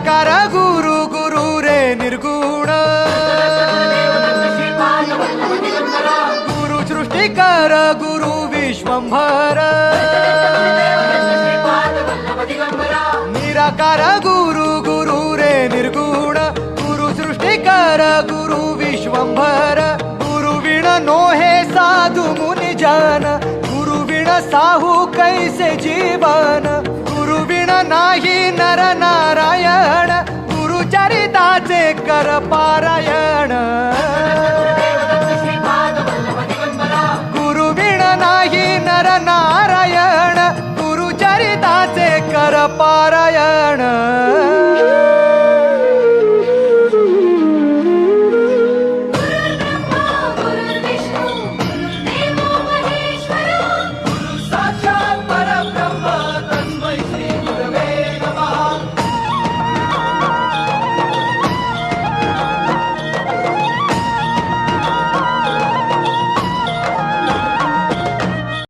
निराकार गुरु गुरु रे निर्गुण गुरु सृष्टिकर गुरु विश्वंभर निराकार गुरु गुरु रे निर्गुण गुरु सृष्टिकर गुरु विश्वंभर गुरु विण नोहे साधु मुनि जन गुरु विण साहू कैसे जीवन गुरु विण नाही नर नारायण गुरु चरिताचे कर पारायण गुरु विण नाही